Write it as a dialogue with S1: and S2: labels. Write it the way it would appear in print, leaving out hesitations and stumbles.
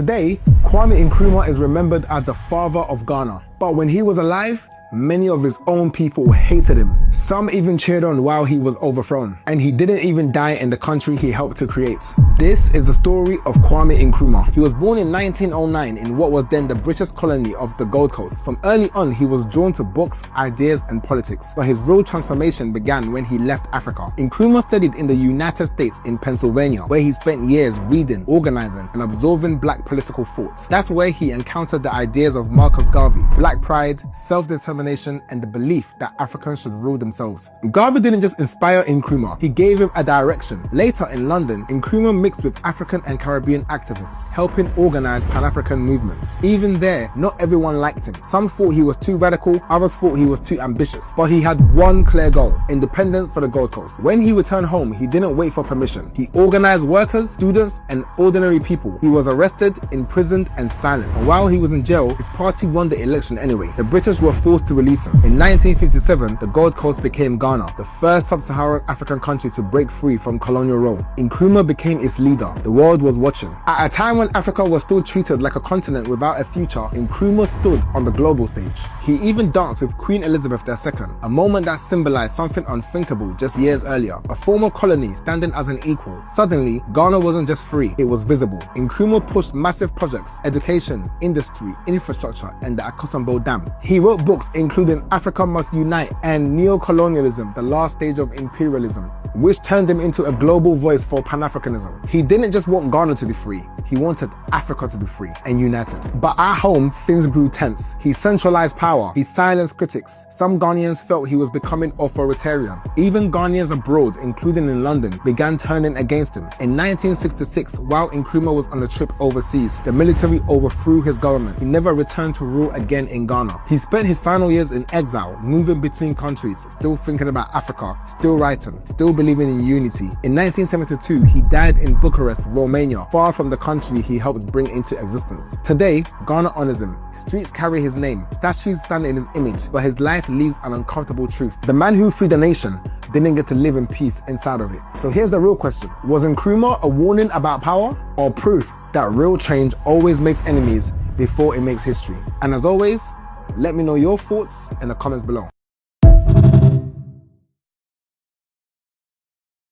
S1: Today, Kwame Nkrumah is remembered as the father of Ghana. But when he was alive, many of his own people hated him. Some even cheered on while he was overthrown. And he didn't even die in the country he helped to create. This is the story of Kwame Nkrumah. He was born in 1909 in what was then the British colony of the Gold Coast. From early on, he was drawn to books, ideas, and politics. But his real transformation began when he left Africa. Nkrumah studied in the United States in Pennsylvania, where he spent years reading, organizing, and absorbing black political thought. That's where he encountered the ideas of Marcus Garvey, black pride, self-determination, and the belief that Africans should rule themselves. Garvey didn't just inspire Nkrumah, he gave him a direction. Later in London, Nkrumah mixed with African and Caribbean activists, helping organize Pan-African movements. Even there, not everyone liked him. Some thought he was too radical, others thought he was too ambitious. But he had one clear goal: independence for the Gold Coast. When he returned home, he didn't wait for permission. He organized workers, students, and ordinary people. He was arrested, imprisoned, and silenced. And while he was in jail, his party won the election anyway. The British were forced to release him. In 1957, the Gold Coast became Ghana, the first sub-Saharan African country to break free from colonial rule. Nkrumah became its leader. The world was watching. At a time when Africa was still treated like a continent without a future, Nkrumah stood on the global stage. He even danced with Queen Elizabeth II, a moment that symbolized something unthinkable just years earlier. A former colony standing as an equal. Suddenly, Ghana wasn't just free, it was visible. Nkrumah pushed massive projects: education, industry, infrastructure, and the Akosombo Dam. He wrote books including Africa Must Unite and Neo-Colonialism, the last stage of imperialism, which turned him into a global voice for Pan-Africanism. He didn't just want Ghana to be free, he wanted Africa to be free and united. But at home, things grew tense. He centralized power, he silenced critics. Some Ghanaians felt he was becoming authoritarian. Even Ghanaians abroad, including in London, began turning against him. In 1966, while Nkrumah was on a trip overseas, the military overthrew his government. He never returned to rule again in Ghana. He spent his final years in exile, moving between countries, still thinking about Africa, still writing, still believing in unity. In 1972, he died in Bucharest, Romania, far from the country he helped bring into existence. Today, Ghana honors him. Streets carry his name, statues stand in his image, but his life leaves an uncomfortable truth. The man who freed a nation didn't get to live in peace inside of it. So here's the real question: was Nkrumah a warning about power, or proof that real change always makes enemies before it makes history? And as always, let me know your thoughts in the comments below.